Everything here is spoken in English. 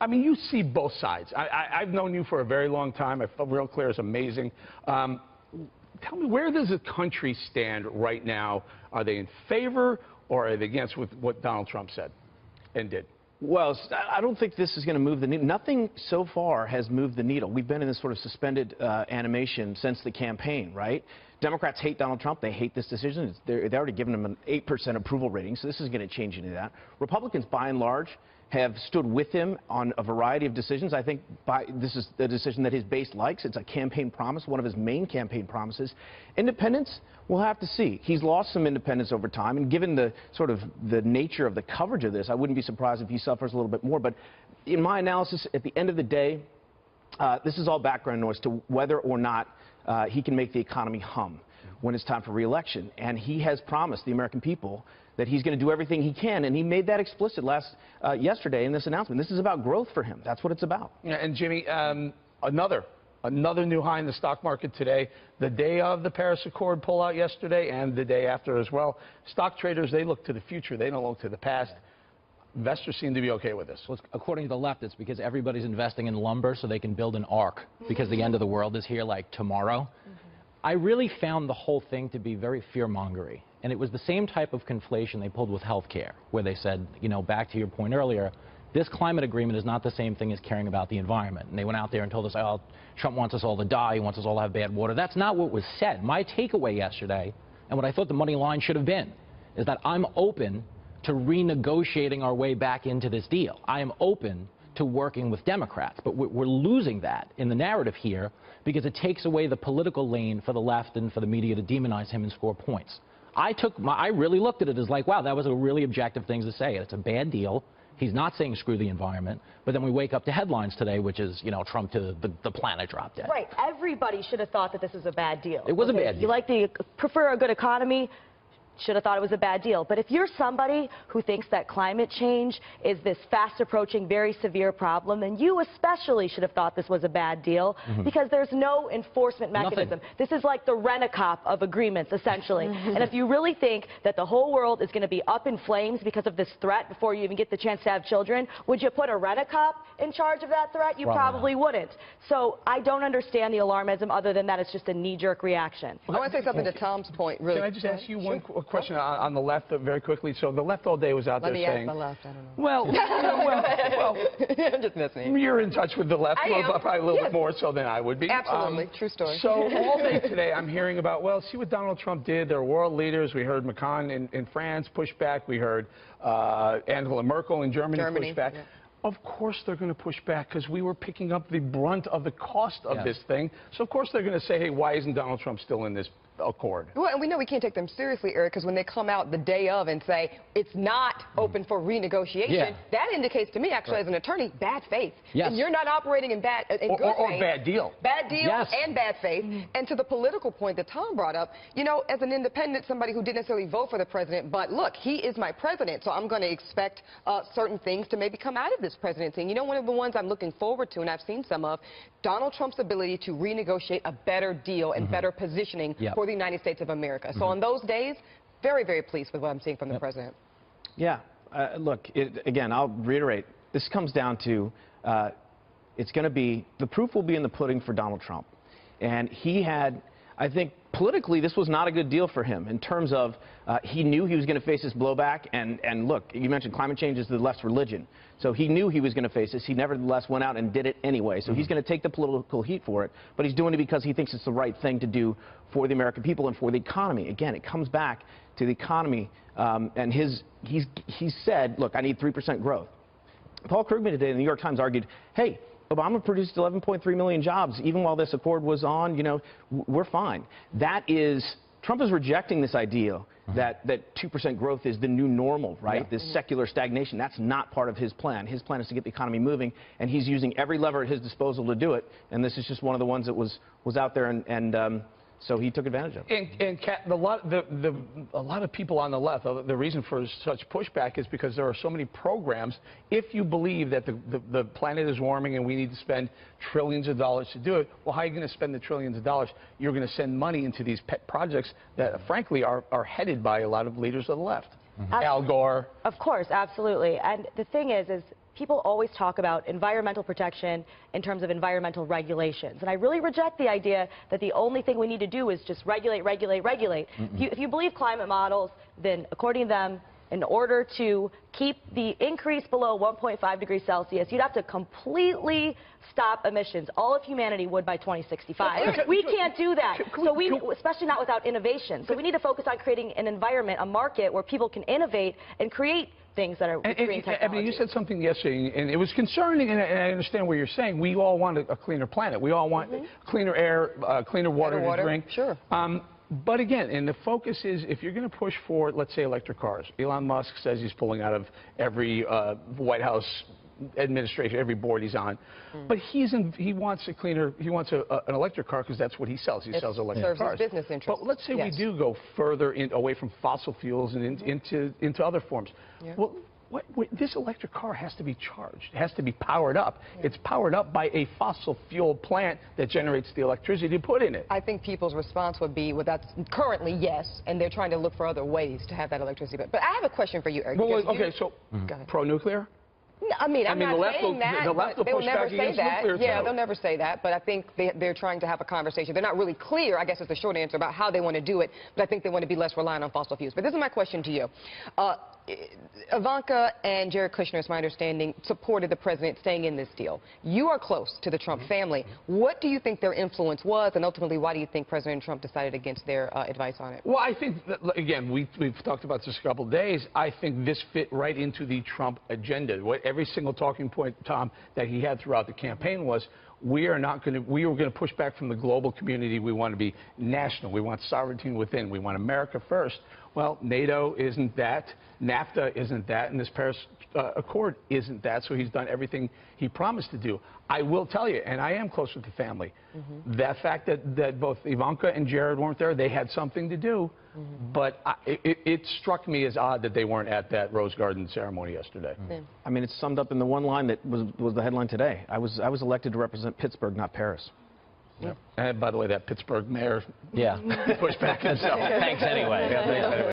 I mean, you see both sides. I've known you for a very long time. I felt Real Clear is amazing. Tell me, where does the country stand right now? Are they in favor or are they against with what Donald Trump said and did? Well, I don't think this is going to move the needle. Nothing so far has moved the needle. We've been in this sort of suspended animation since the campaign, right? Democrats hate Donald Trump. They hate this decision. They've already given him an 8% approval rating, so this is going to change any of that. Republicans, by and large, have stood with him on a variety of decisions. I think this is the decision that his base likes. It's a campaign promise, one of his main campaign promises. Independents, we'll have to see. He's lost some independents over time, and given the sort of the nature of the coverage of this, I wouldn't be surprised if he suffers a little bit more. But in my analysis, at the end of the day, this is all background noise to whether or not he can make the economy hum when it's time for re-election. And he has promised the American people that he's going to do everything he can, and he made that explicit yesterday in this announcement. This is about growth for him. That's what it's about. Yeah, and Jimmy, another new high in the stock market today, the day of the Paris Accord pullout yesterday and the day after as well. Stock traders, they look to the future. They don't look to the past. Investors seem to be okay with this. Well, according to the left, it's because everybody's investing in lumber so they can build an ark because the end of the world is here like tomorrow. I really found the whole thing to be very fear-mongery. And it was the same type of conflation they pulled with health care, where they said, you know, back to your point earlier, this climate agreement is not the same thing as caring about the environment. And they went out there and told us, oh, Trump wants us all to die, he wants us all to have bad water. That's not what was said. My takeaway yesterday, and what I thought the money line should have been, is that I'm open to renegotiating our way back into this deal. I am open to working with Democrats, but we're losing that in the narrative here because it takes away the political lane for the left and for the media to demonize him and score points. I really looked at it as like, wow, that was a really objective thing to say. It's a bad deal. He's not saying screw the environment. But then we wake up to headlines today, which is, you know, Trump to the planet drop dead. Right. Everybody should have thought that this was a bad deal. It was a bad deal. You prefer a good economy? Should have thought it was a bad deal. But if you're somebody who thinks that climate change is this fast approaching, very severe problem, then you especially should have thought this was a bad deal because there's no enforcement mechanism. This is like the rent-a-cop of agreements, essentially. And if you really think that the whole world is going to be up in flames because of this threat before you even get the chance to have children, would you put a rent-a-cop in charge of that threat? You probably wouldn't. So I don't understand the alarmism other than that it's just a knee-jerk reaction. I want to say something to Tom's point, really. Can I just ask you one question on the left very quickly? So the left all day was out there saying... Let me ask the left, I don't know. Well, I'm just messing. You're in touch with the left probably a little bit more so than I would be. Absolutely, true story. So all day today I'm hearing about, well, see what Donald Trump did. They're world leaders. We heard Macron in France push back. We heard Angela Merkel in Germany push back. Yeah. Of course they're going to push back because we were picking up the brunt of the cost of this thing. So of course they're going to say, hey, why isn't Donald Trump still in this accord? Well, and we know we can't take them seriously, Eric, because when they come out the day of and say it's not open for renegotiation, that indicates to me, actually, as an attorney, bad faith. Yes. And you're not operating in good faith. Or bad deal. Bad deal and bad faith. And to the political point that Tom brought up, you know, as an independent, somebody who didn't necessarily vote for the president, but look, he is my president, so I'm going to expect certain things to maybe come out of this presidency. And you know, one of the ones I'm looking forward to, and I've seen some of, Donald Trump's ability to renegotiate a better deal and better positioning for the United States of America. So on those days, very, very pleased with what I'm seeing from the president. Yeah. Look, again, I'll reiterate, this comes down to, it's going to be, the proof will be in the pudding for Donald Trump. And he had, I think, politically, this was not a good deal for him in terms of he knew he was going to face this blowback. And look, you mentioned climate change is the left's religion. So he knew he was going to face this. He nevertheless went out and did it anyway. So he's going to take the political heat for it. But he's doing it because he thinks it's the right thing to do for the American people and for the economy. Again, it comes back to the economy. And he said, look, I need 3% growth. Paul Krugman today in the New York Times argued, hey, Obama produced 11.3 million jobs. Even while this accord was on, you know, we're fine. That is, Trump is rejecting this idea that 2% growth is the new normal, right? This secular stagnation. That's not part of his plan. His plan is to get the economy moving, and he's using every lever at his disposal to do it. And this is just one of the ones that was out there, and so he took advantage of it. And Kat, a lot of people on the left, the reason for such pushback is because there are so many programs. If you believe that the planet is warming and we need to spend trillions of dollars to do it, well, how are you going to spend the trillions of dollars? You're going to send money into these pet projects that, frankly, are headed by a lot of leaders of the left. Al Gore. Of course, absolutely. And the thing is people always talk about environmental protection in terms of environmental regulations. And I really reject the idea that the only thing we need to do is just regulate, regulate, regulate. If you believe climate models, then according to them, in order to keep the increase below 1.5 degrees Celsius, you'd have to completely stop emissions. All of humanity would by 2065. We can't do that. Especially not without innovation. So we need to focus on creating an environment, a market where people can innovate and create things that are green technology. I mean, you said something yesterday, and it was concerning, and I understand what you're saying. We all want a cleaner planet. We all want cleaner air, cleaner water to drink. Sure. But again, and the focus is, if you're going to push for, let's say, electric cars, Elon Musk says he's pulling out of every White House administration, every board he's on. But he wants an electric car because that's what he sells. He sells electric cars. His business interest. But let's say we do go further away from fossil fuels and into other forms. Well, this electric car has to be charged. It has to be powered up. It's powered up by a fossil fuel plant that generates the electricity to put in it. I think people's response would be, well, that's currently yes, and they're trying to look for other ways to have that electricity. But I have a question for you, Eric. Well, okay, so pro-nuclear? I mean, I'm not saying that. The left will push back against nuclear, Yeah, they'll never say that. But I think they're trying to have a conversation. They're not really clear, I guess is the short answer, about how they want to do it. But I think they want to be less reliant on fossil fuels. But this is my question to you. Ivanka and Jared Kushner, it's my understanding, supported the president staying in this deal. You are close to the Trump family. What do you think their influence was, and ultimately, why do you think President Trump decided against their advice on it? Well, I think, that, again, we've talked about this a couple of days. I think this fit right into the Trump agenda. Every single talking point, Tom, that he had throughout the campaign was, we were going to push back from the global community. We want to be national. We want sovereignty within. We want America first. Well, NATO isn't that. NAFTA isn't that. And this Paris Accord isn't that. So he's done everything he promised to do. I will tell you, and I am close with the family, that fact that both Ivanka and Jared weren't there, they had something to do. But it struck me as odd that they weren't at that Rose Garden ceremony yesterday. I mean, it's summed up in the one line that was the headline today. I was elected to represent Pittsburgh, not Paris. And by the way, that Pittsburgh mayor pushed back himself. Thanks anyway. Thanks anyway.